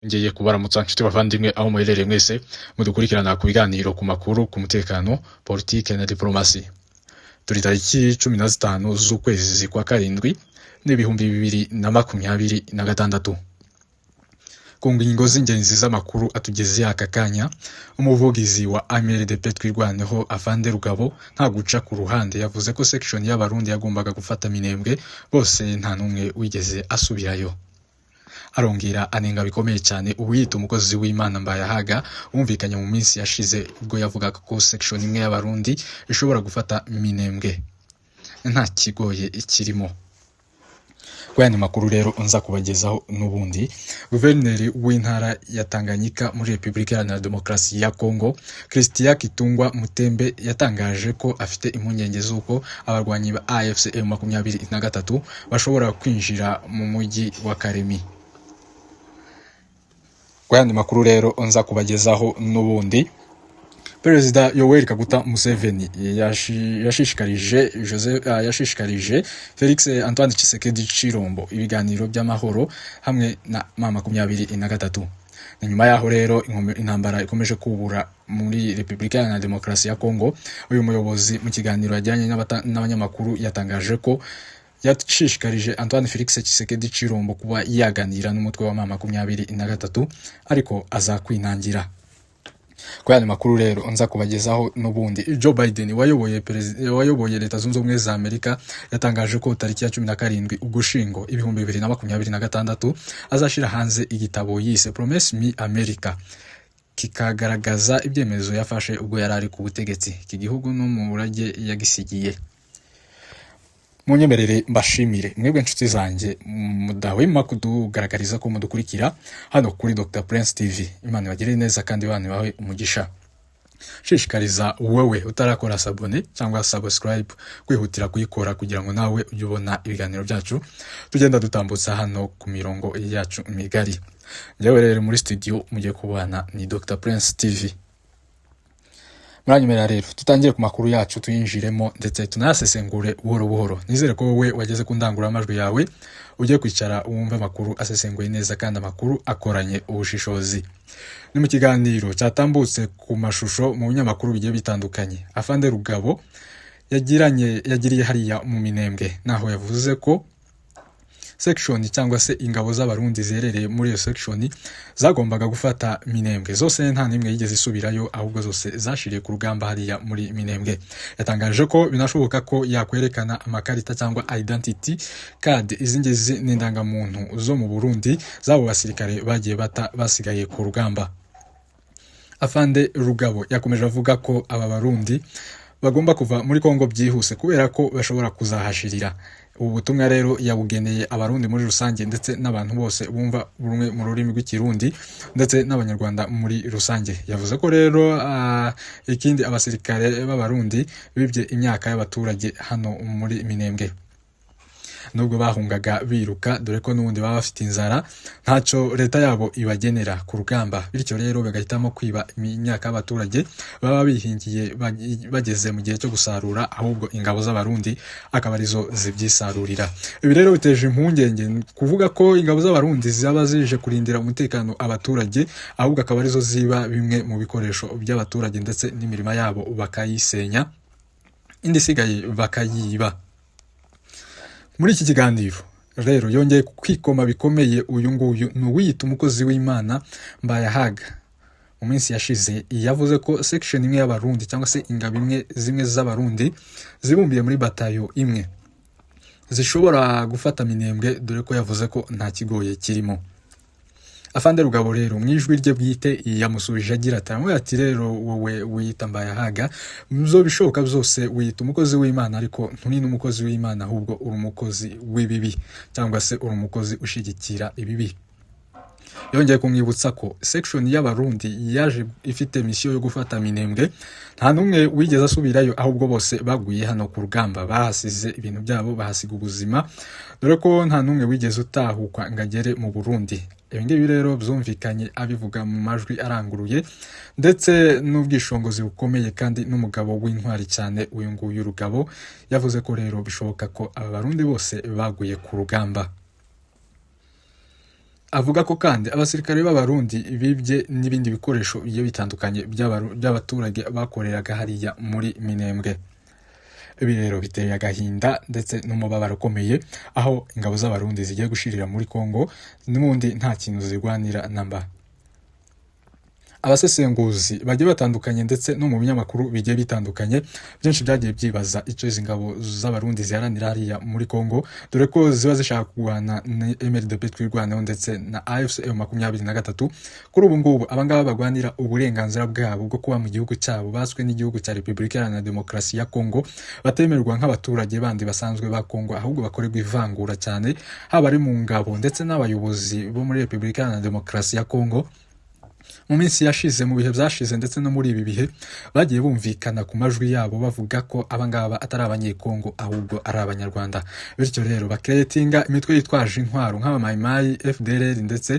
Ngiye kubaramutsa nshuti bavandimwe aho muherereye mwese mudukurikirana ku biganiro ku makuru ku mutekano politike na diplomasi. Turi tariki 15 z'ukwezi kwa karindwi n'ibihumbi 2026. Ku ngingo z'ingenzi z'amakuru atugeze aka kanya, umuvugizi wa AMRDP twirwaneho Afande Rugabo nta guca ku ruhande yavuze ko section y'abarundi yagombaga gufata Minembwe bose nta numwe wigeze asubirayo. Arongera anenga bikomeye cyane uwiyita umukozi w'Imana Mbayahaga umvikanye mu minsi yashize ubwo yavugaga ko section imwe y'abarundi ishobora gufata Minembwe nta kigoye ikirimo. Kwani makuru rero unza kubagezaho n'ubundi, guverineri w'intara ya Tanganyika muri Republika Iharanira Demokarasi ya Kongo Christian Kitungwa Mutembe yatangaje ko afite impungenge z'uko abarwanyi ba AFC M23 bashobora kwinjira mu mujyi wa Karemi. Kwani makuru rero unza kubagezaho n'ubundi, Perezida Yoweri Kaguta Museveni yashishikarije Felix Antoine Tshisekedi Chilombo ibiganiro by'amahoro hamwe na M23. Nyuma yaho rero intambara ikomeje kubura muri Republika Iharanira Demokarasi ya Kongo, uyu muyobozi mu kiganiro yajyanye n'abanyamakuru yatangaje ko yashishikarije Antoine Felix Tshisekedi Chilombo kuba yaganira n'umutwe wa M23 ariko azakwinangira. Kwani makuru rero unza kubagezaho n'ubundi, Joe Biden wayoboye Leta Zunze Ubumwe za Amerika yatangaje ko tariki ya 17 Ugushyingo 2026 azashira hanze igitabo yise Promise Me America, kikagaragaza ibyemezo yafashe ubwo yarari ku butegetsi iki gihugu no mu murage yagisigiye. Munyemerere mbashimire mwebwe nshuti zanjye mudahwema kudugaragariza ko mudukurikira hano kuri Dr Prince TV. Imana ibagirire neza kandi bane bawe umugisha. Shishikariza wowe utarakora sabone cyangwa subscribe kwihutira kuyikora kugira ngo nawe ujye ubona ibiganiro byacu tugenda dutambutsa hano ku mirongo yacu migari. Njyewe rero muri studio mugiye kubana ni Dr Prince TV. Muranyumera rero tutangire ku makuru yacu tuyinjiremo ndetse tunasesengure buhoro buhoro. Nizere ko wowe wageze ku ndangururamajwi yawe ujye kwicara wumve amakuru asesenguye neza kandi amakuru akoranye ubushishozi. Ni mu kiganiro cyatambutse ku mashusho mu binyamakuru bigiye bitandukanye, Afande Rugabo yagiriye hariya mu Minembwe, naho yavuze ko section cyangwa se ingabo z'abarundi zerereye muri iyo section zagombaga gufata Minembwe. Zose nta nimwe yigeze isubirayo, ahubwo zose zashiriye ku rugamba hariya muri Minembwe. Yatangaje ko binashoboka ko yakwerekana amakarita cyangwa identity card izingezi n'indangamuntu zo mu Burundi zabo basirikare bagiye basigaye ku rugamba. Afande Rugabo yakomeje avuga ko aba barundi bagomba kuva muri Kongo byihuse kubera ko bashobora kuzahashirira. Ubu butumwa rero yabugeneye abarundi muri rusange ndetse n'abantu bose bumva rumwe mu rurimi rw'ikirundi ndetse n'abanyarwanda muri rusange. Yavuze ko rero ikindi abasirikare b'abarundi bibye imyaka y'abaturage hano muri Minembwe, nubwo bahungaga biruka dore ko n'ubundi baba bafite inzara ntacyo leta yabo ibagenera ku rugamba, bityo rero bagahitamo kwiba imyaka y'abaturage baba bihingiye bageze mu gihe cyo gusarura, ahubwo ingabo z'abarundi akaba arizo zibyisarurira. Ibi rero biteje impungenge kuvuga ko ingabo z'abarundi zaba zije kurindira umutekano abaturage, ahubwo akaba arizo ziba bimwe mu bikoresho by'abaturage ndetse n'imirima yabo bakayisenya, indi sigaye bakayiba. Muri iki kiganiro rero yongeye kwikoma bikomeye uyu nguyu n'uwiyita umukozi w'Imana Mbayahaga. Mu minsi yashize yavuze ko section imwe y'abarundi cyangwa se ingabo zimwe z'abarundi zibumbiye muri batayo imwe zishobora gufata Minembwe, dore ko yavuze ko nta kigoye kirimo. Afande Rugabo rero mwijwi rye bwite yamusubije agira ati rero wowe wiyita Mbayahaga mzo bishoboka byose wiyita umukozi w'Imana, ariko ntuni n'umukozi w'Imana ahubwo uri umukozi w'ibibi cyangwa se uri umukozi ushigikira ibibi. Yongeye kumwibutsa ko section y'abarundi yaje ifite mission yo gufata Minembwe, nta numwe wigeze asubirayo, ahubwo bose baguye hano ku rugamba bahasize ibintu byabo bahasiga ubuzima, dore ko nta numwe wigeze utahuka ngagere mu Burundi. Ibi ngibi rero byumvikanye abivuga mu majwi aranguruye ndetse n'ubwishongozi bukomeye kandi n'umugabo w'intwari cyane uyu nguyu Rugabo. Yavuze ko rero bishoboka ko aba barundi bose baguye ku rugamba. Avuga ko kandi abasirikare b'abarundi bibye n'ibindi bikoresho bigiye bitandukanye by'abaturage bakoreraga hariya muri Minembwe. Ibi rero biteye agahinda ndetse n'umubabaro ukomeye, aho ingabo z'abarundi zigiye gushirira muri Kongo n'ubundi nta kintu zirwanira namba. Abasesenguzi bagiye batandukanye ndetse no mu binyamakuru bigiye bitandukanye byinshi byagiye byibaza icyo izi ngabo z'abarundi ziharanira hariya muri Kongo, dore ko ziba zishaka kurwana na MLDP twirwaneho ndetse na AFC M23. Kuri ubu ngubu abangaba bagwanira uburenganzira bwabo bwo kuba mu gihugu cyabo baswe n'igihugu cya Repubulika Iharanira Demokarasi ya Kongo, batemerwa nk'abaturage bandi basanzwe ba Kongo, ahubwo bakorerwa ivangura cyane, haba ari mu ngabo ndetse n'abayobozi bo muri Repubulika Iharanira Demokarasi ya Kongo. Mu minsi yashize, mu bihe byashize ndetse no muri ibi bihe, bagiye bumvikana ku majwi yabo bavuga ko abangaba atari abanyekongo ahubwo ari abanyarwanda. Bityo rero baketinga imitwe yitwaje intwaro nk'abamayimayi, FDLR ndetse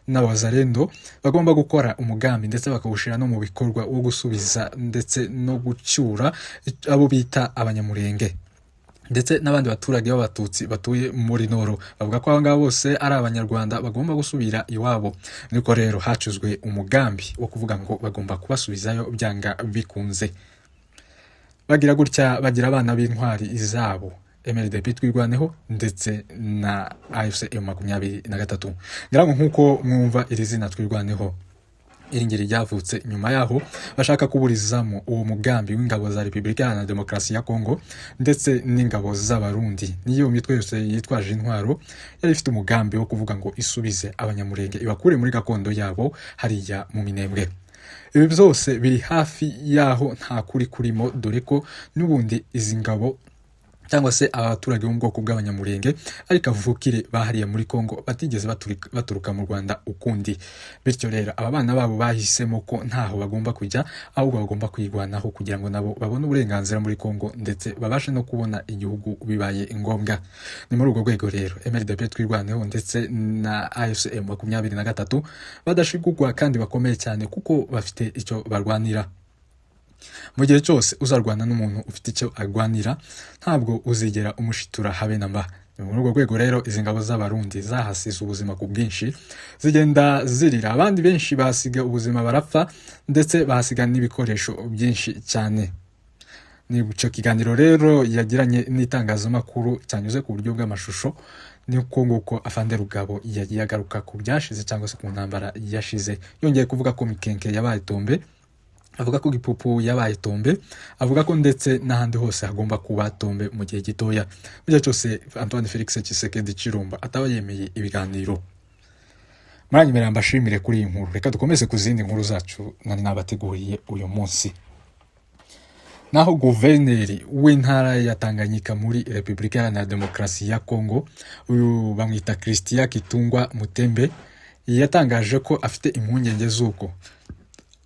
n'abazarendo, bagomba gukora umugambi ndetse bakawushira no mu bikorwa wo gusubiza ndetse no gucyura abo bita abanyamurenge ndetse n'abandi baturage b'abatutsi batuye muri Noro. Bavuga ko abangaba bose ari abanyarwanda bagomba gusubira iwabo. Niko rero hacuzwe umugambi wo kuvuga ngo bagomba kubasubizayo byanga bikunze. Bagira gutya, bagira abana b'intwari izabo MLDP twirwaneho ndetse na AFC M23. Ngira ngo nkuko mwumva iri zina twirwaneho, iri ngiri ryavutse nyuma yaho bashaka kuburizamo uwo mugambi w'ingabo za Repubulika Iharanira Demokarasi ya Kongo ndetse n'ingabo z'abarundi. Niyo mitwe yose yitwaje intwaro yari ifite umugambi wo kuvuga ngo isubize abanyamurenge, ibakure muri gakondo yabo hariya mu Minembwe. Ibi byose biri hafi yaho nta kuri kurimo, dore ko n'ubundi izi ngabo cyangwa se abaturage bo mu bwoko bw'abanyamurenge ariko avukire bahariye muri Kongo batigeze baturuka mu Rwanda ukundi. Bityo rero aba bana babo bahisemo ko ntaho bagomba kujya, ahubwo bagomba kwirwanaho kugira ngo nabo babone uburenganzira muri Kongo ndetse babashe no kubona igihugu bibaye ngombwa. Ni muri urwo rwego rero MLDP twirwaneho ndetse na AFC M23 badashigurwa kandi bakomeye cyane, kuko bafite icyo barwanira. Mu gihe cyose uzarwana n'umuntu ufite icyo arwanira, ntabwo uzigera umushitura habe namba. Muri urwo rwego rero izi ngabo z'abarundi zahasize ubuzima ku bwinshi, zigenda zirira, abandi benshi bahasiga ubuzima barapfa ndetse bahasiga n'ibikoresho byinshi cyane. Ni icyo kiganiro rero yagiranye n'itangazamakuru cyanyuze ku buryo bw'amashusho, ni uko nguko Afande Rugabo yagiye agaruka ku byashize cyangwa se ku ntambara yashize, yongeye kuvuga ko Mikenke yabaye tombe, avuga ko Gipupu yabaye tombe, avuga ko ndetse n'ahandi hose hagomba kuba tombe mu gihe gitoya. Mu gihe cyose Antoine Felix Tshisekedi Chilombo ataba yemeye ibiganiro. Muranyemera mbashimire kuri iyi nkuru. Reka dukomeze ku zindi nkuru zacu nari nabateguriye uyu munsi. Naho guverineri w'intara ya Tanganyika muri Repubulika Iharanira Demokarasi ya Kongo, uyu bamwita Christian Kitungwa Mutembe, yatangaje ko afite impungenge z'uko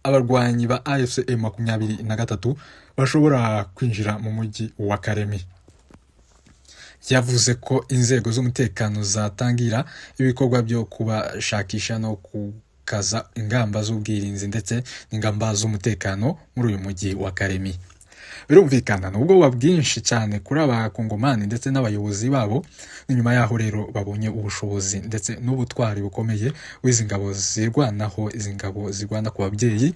abarwanyi ba AFC M23 bashobora kwinjira mu mujyi wa Karemi. Yavuze ko inzego z'umutekano zatangira ibikorwa byo kubashakisha no kukaza ingamba z'ubwirinzi ndetse n'ingamba z'umutekano muri uyu mujyi wa Karemi. Birumvikana n'ubwoba bwinshi cyane kuri abakongomani ndetse n'abayobozi babo. Nyuma yaho rero babonye ubushobozi ndetse n'ubutwari bukomeye w'izi ngabo zirwanaho, izi ngabo zirwana ku babyeyi,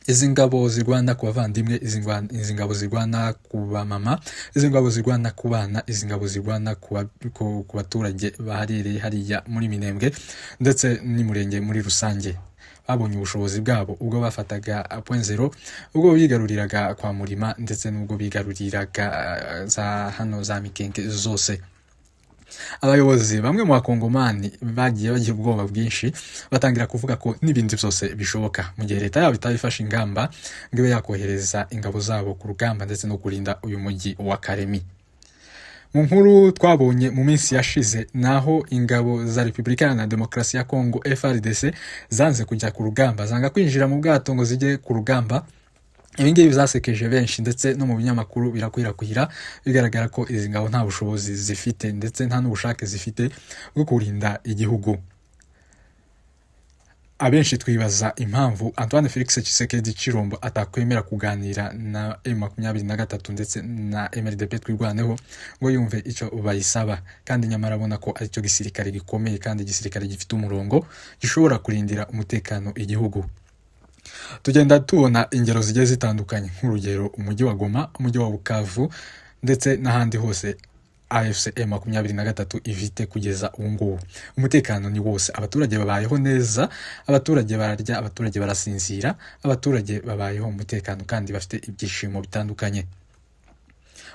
izi ngabo zirwana ku bavandimwe, izi ngabo zirwana ku bamama, izi ngabo zirwana ku bana, izi ngabo zirwana ku baturage baharereye hariya muri Minembwe ndetse n'Umurenge muri rusange. Babonye ubushobozi bwabo ubwo bafataga point zero, ubwo bigaruriraga kwa Murima ndetse n'ubwo bigaruriraga za hano za Mikenke zose. Abayobozi bamwe mu bakongomani bagiye bagira ubwoba bwinshi, batangira kuvuga ko n'ibindi byose bishoboka mu gihe leta yabo itabifashe ingamba ngo ibe yakohereza ingabo zabo ku rugamba ndetse no kurinda uyu mujyi wa Karemi. Mu nkuru twabonye mu minsi yashize, naho ingabo za Repubulika Iharanira Demokarasi ya Kongo FARDC zanze kujya ku rugamba, zanga kwinjira mu bwato ngo zijye ku rugamba. Ibi ngibi byasekeje benshi ndetse no mu binyamakuru birakwirakwira, bigaragara ko izi ngabo nta bushobozi zifite ndetse nta n'ubushake zifite bwo kurinda igihugu. abenshi twibaza impamvu Antoine Felix Tshisekedi Chilombo atakwemera kuganira na M23 ndetse na MRDP twirwaneho ngo yumve icyo bayisaba, kandi nyamara abona ko ari cyo gisirikare gikomeye kandi gisirikare gifite umurongo gishobora kurindira umutekano igihugu. Tugenda tubona ingero zigiye zitandukanye, nk'urugero umujyi wa Goma, umujyi wa Bukavu ndetse n'ahandi hose AFC M23 ifite kugeza ubu ngubu. Umutekano ni wose, abaturage babayeho neza, abaturage bararya, abaturage barasinzira, abaturage babayeho umutekano kandi bafite ibyishimo bitandukanye.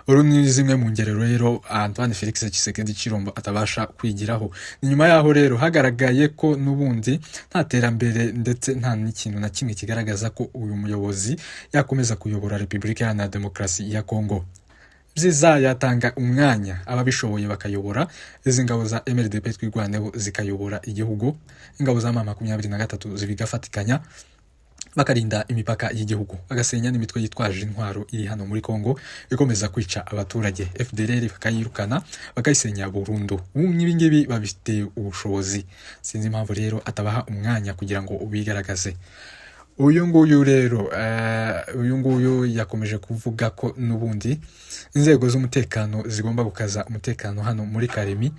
Uru ni zimwe mu ngero rero Antoine Felix Tshisekedi Chilombo atabasha kwigiraho. Nyuma yaho rero hagaragaye ko nubundi nta terambere ndetse nta n'ikintu na kimwe kigaragaza ko uyu muyobozi yakomeza kuyobora Repubulika Iharanira Demokarasi ya Kongo. Byiza yatanga umwanya ababishoboye bakayobora, izi ngabo za MRDP twirwaneho zikayobora igihugu, ingabo za M23 zibigafatikanya bakarinda imipaka y'igihugu, bagasenya n'imitwe yitwaje intwaro iri hano muri Kongo ikomeza kwica abaturage. FDLR bakayirukana bakayisenya burundu. Ibi ngibi babifite ubushobozi, sinzi impamvu rero atabaha umwanya kugira ngo ubigaragaze. Uyu nguyu yakomeje kuvuga ko nubundi inzego z'umutekano zigomba gukaza umutekano hano muri Karemi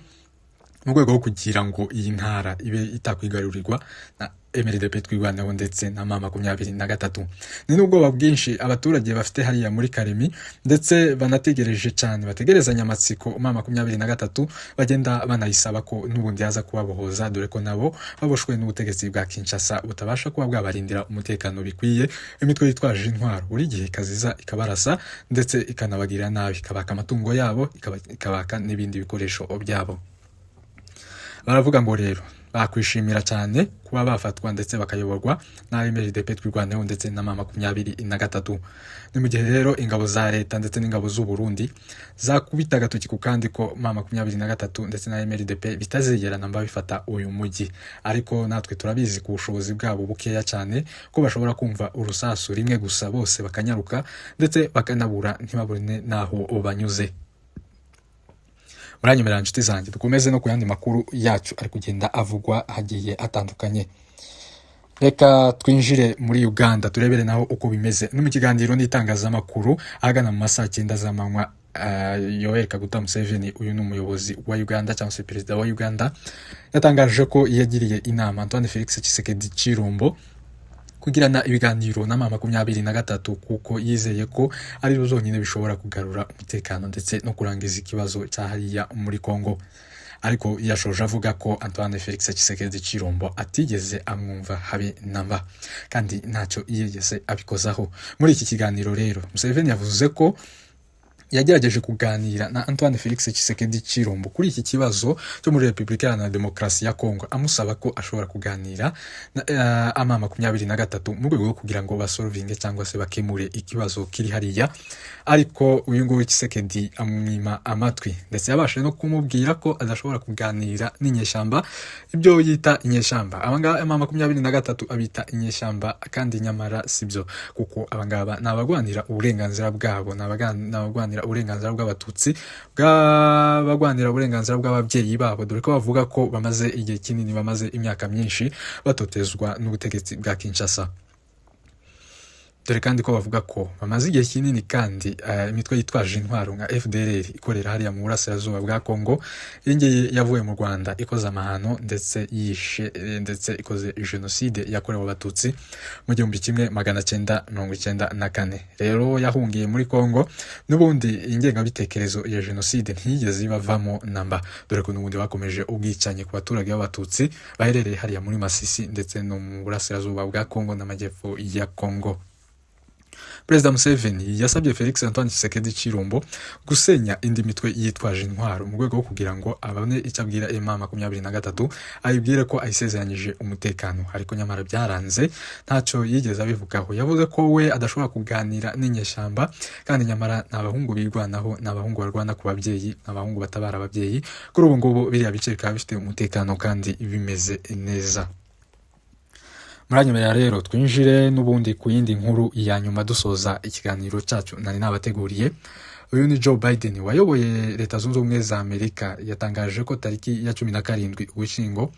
mu rwego rwo kugira ngo iyi ntara ibe itakwigarurirwa na MRDP twirwaneho ndetse na M23. Ni n'ubwoba bwinshi abaturage bafite hariya muri Karemi, ndetse banategereje cyane, bategerezanya amatsiko M23 bagenda banayisaba ko nubundi yaza kubabohoza, dore ko nabo baboshwe n'ubutegetsi bwa Kinshasa butabasha kuba bwabarindira umutekano bikwiye. Imitwe yitwaje intwaro buri gihe kaziza ikabarasa ndetse ikanabagira nabi, ikabaka amatungo yabo, ikabaka n'ibindi bikoresho byabo. Baravuga ngo rero bakwishimira cyane kuba bafatwa ndetse bakayoborwa na MRDP twirwaneho ndetse na M23. Ni mu gihe rero ingabo za leta ndetse n'ingabo z'u Burundi zakubita agatoki ku kandi ko M23 ndetse na MRDP bitazegerana mba bifata uyu mujyi, ariko natwe turabizi ku bushobozi bwabo bukeya cyane ko bashobora kumva urusasu rimwe gusa bose bakanyaruka ndetse bakanabura ntibabone naho banyuze. Muranyemera inshuti zanjye, dukomeze no ku yandi makuru yacu ari kugenda avugwa hagiye atandukanye. Reka twinjire muri Uganda turebere naho uko bimeze. No mu kiganiro n'itangazamakuru ahagana mu masaha 9 z'amanywa, Yoweri Kaguta Museveni, uyu ni umuyobozi wa Uganda cyangwa se perezida wa Uganda, yatangaje ko yagiriye inama Antoine Felix Tshisekedi Chilombo kugirana ibiganiro na M23 kuko yizeye ko ari zo zonyine bishobora kugarura umutekano ndetse no kurangiza ikibazo cyahariya muri Kongo. Ariko yashoje avuga ko Antoine Felix Tshisekedi Chilombo atigeze amwumva habe namba kandi ntacyo yigeze abikozaho. Muri iki kiganiro rero Museveni yavuze ko yagerageje kuganira na Antoine Felix Tshisekedi Chilombo kuri iki kibazo cyo muri Repubulika Iharanira Demokarasi ya Kongo, amusaba ko ashobora kuganira na M23 mu rwego rwo kugira ngo basolvinge cyangwa se bakemure ikibazo kiri hariya. Ariko uyu nguyu Tshisekedi amwima amatwi ndetse yabashe no kumubwira ko adashobora kuganira n'inyeshyamba, ibyo yita inyeshyamba. Abangaba M23 abita inyeshyamba kandi nyamara sibyo, kuko abangaba nabagwanira uburenganzira bwabo, nabagwanira uburenganzira bw'abatutsi, bagwanira uburenganzira bw'ababyeyi babo, dore ko bavuga ko bamaze igihe kinini, bamaze imyaka myinshi batotezwa n'ubutegetsi bwa Kinshasa. Dore kandi ko bavuga ko bamaze igihe kinini kandi imitwe yitwaje intwaro nka FDLR ikorera hariya mu burasirazuba bwa Kongo yengeye yavuye mu Rwanda ikoza amahano ndetse yishe ndetse ikoze genocide yakorewe abatutsi mu 1994. Rero yahungiye muri Kongo, nubundi ingengabitekerezo ya genocide ntiyigeze ibavamo namba, dore ko nubundi bakomeje ubwicanye ku baturage b'abatutsi baherereye hariya muri Masisi ndetse no mu burasirazuba bwa Kongo n'amajyepfo ya Kongo. Perezida Museveni yasabye Felix Antoine Tshisekedi Chilombo gusenya indi mitwe yitwaje intwaro mu rwego rwo kugira ngo abone icyo abwira M23 ayibwire ko ayisezeranyije umutekano, ariko nyamara byaranze, ntacyo yigeze abivugaho. Yavuze ko we adashobora kuganira n'inyeshyamba kandi nyamara n'abahungu birwanaho, n'abahungu barwana ku babyeyi, n'abahungu batabara ababyeyi. Kuri ubu ngubu biriya bice bikaba bifite umutekano kandi bimeze neza. Muranyemerera rero twinjire n'ubundi ku yindi nkuru ya nyuma dusoza ikiganiro cyacu nari nabateguriye. uyu ni Joe Biden wayoboye leta zunze ubumwe za Amerika yatangaje ko tariki ya 17 Ugushyingo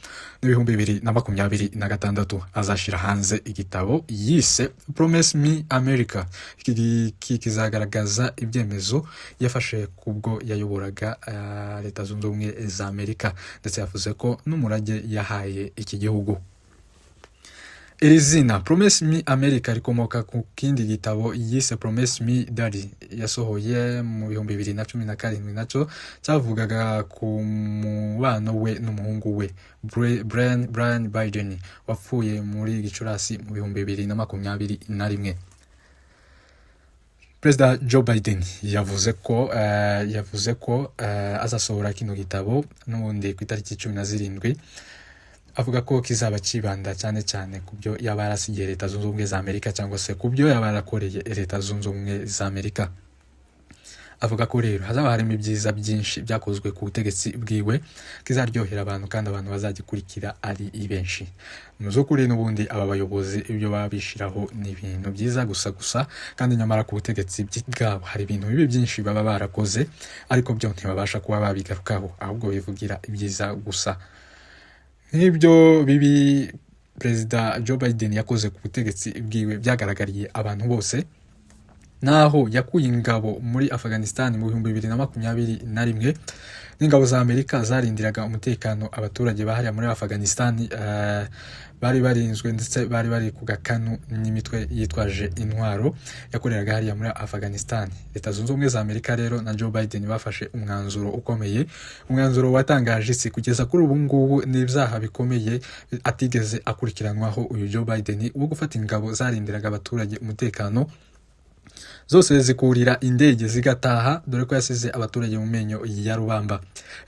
2026 azashira hanze igitabo yise Promise Me America. Iki kizagaragaza ibyemezo yafashe kubwo yayoboraga leta zunze ubumwe za Amerika, ndetse yavuze ko n'umurage yahaye iki gihugu. Iri zina Promise Me America rikomoka ku kindi gitabo yise Promise Me Daddy yasohoye mu 2017 nacyo cyavugaga ku mubano we n'umuhungu we Brian Biden wapfuye muri Gicurasi mu 2021. Perezida Joe Biden yavuze ko azasohora kino gitabo n'ubundi ku itariki 17, avuga ko kizaba kibanda cyane cyane ku byo yaba yarasigiye leta zunze ubumwe za Amerika cyangwa se ku byo yaba yarakoreye leta zunze ubumwe za Amerika. Avuga ko rero hazaba harimo ibyiza byinshi byakozwe ku butegetsi bwiwe kizaryohera abantu kandi abantu bazagikurikira ari benshi. Muzukuri n'ubundi aba bayobozi ibyo babishiraho ni ibintu byiza gusa kandi nyamara ku butegetsi bwabo hari ibintu bibi byinshi baba barakoze, ariko byo ntibabasha kuba babigarukaho, ahubwo bivugira ibyiza gusa. Nk'ibyo bibi Perezida Joe Biden yakoze ku butegetsi bwiwe byagaragariye abantu bose, naho yakuye ingabo muri Afghanistan mu 2021 n'ingabo za Amerika zarindiraga umutekano abaturage bahariya muri Afghanistan bari barinzwe ndetse bari bari ku gakanu n'imitwe yitwaje intwaro yakoreraga hariya muri Afghanistan. Leta zunze ubumwe za Amerika rero na Joe Biden bafashe umwanzuro ukomeye, umwanzuro watangaje isi kugeza kuri ubu ngubu n'ibyaha bikomeye atigeze akurikiranwaho uyu Joe Biden wo gufata ingabo zarindiraga abaturage umutekano, zose zikurira indege zigataha, dore ko yasize abaturage mu menyo ya rubamba.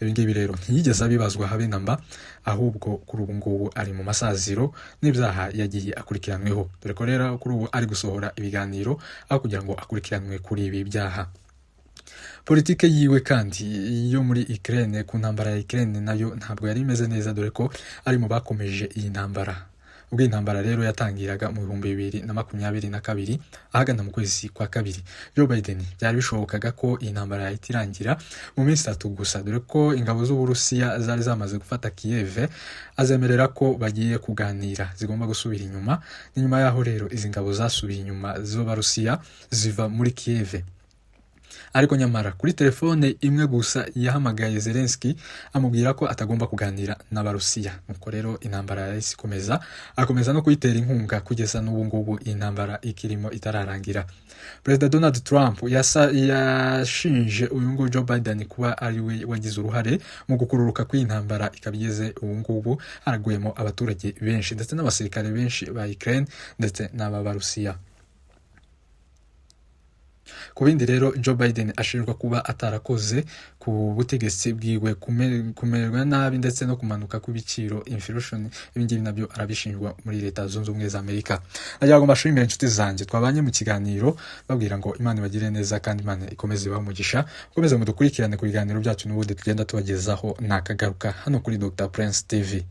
Ibi ngibi rero ntiyigeze abibazwa habe namba, ahubwo kuri ubu ngubu ari mu masaziro n'ibyaha yagiye akurikiranweho, dore ko rero kuri ubu ari gusohora ibiganiro aho kugira ngo akurikiranwe kuri ibi byaha. Politike yiwe kandi yo muri Ukraine, ku ntambara ya Ukraine nayo ntabwo yari imeze neza, dore ko ari mu bakomeje iyi ntambara. Ubwo intambara rero yatangiraga mu 2022 ahagana mu kwezi kwa kabiri, Joe Biden byari bishobokaga ko iyi ntambara yahita irangira mu minsi 3 gusa, dore ko ingabo z'Uburusiya zari zamaze gufata Kiev, azemerera ko bagiye kuganira zigomba gusubira inyuma. Nyuma yaho rero izi ngabo zasubiye inyuma z'Abarusiya ziva muri Kiev. Ariko nyamara kuri telefone imwe gusa yahamagaye Zelensky amubwira ko atagomba kuganira n'Abarusiya. Nuko rero intambara yahise akomeza no kuyitera inkunga kugeza n'ubu ngubu intambara ikirimo itararangira. Perezida Donald Trump yashinje uyu nguyu Joe Biden kuba ari we wagize uruhare mu gukururuka kw'intambara ikabigeze ubu ngubu haraguyemo abaturage benshi ndetse n'abasirikare benshi ba Ukraine ndetse n'Abarusiya. Ku bindi rero Joe Biden ashinjwa kuba atarakoze ku butegetsi bwiwe kumererwa nabi ndetse no kumanuka kw'ibiciro, inflation, ibingibi nabyo arabishinjwa muri leta zunze ubumwe za Amerika. Nagira ngo mbashimire inshuti zanjye twabanye mu kiganiro, babwira ngo Imana ibagire neza kandi Imana ikomeze ibahe umugisha. Mukomeze mudukurikirane ku biganiro byacu n'ubundi tugenda tubagezaho nakagaruka hano kuri Dr Prince TV.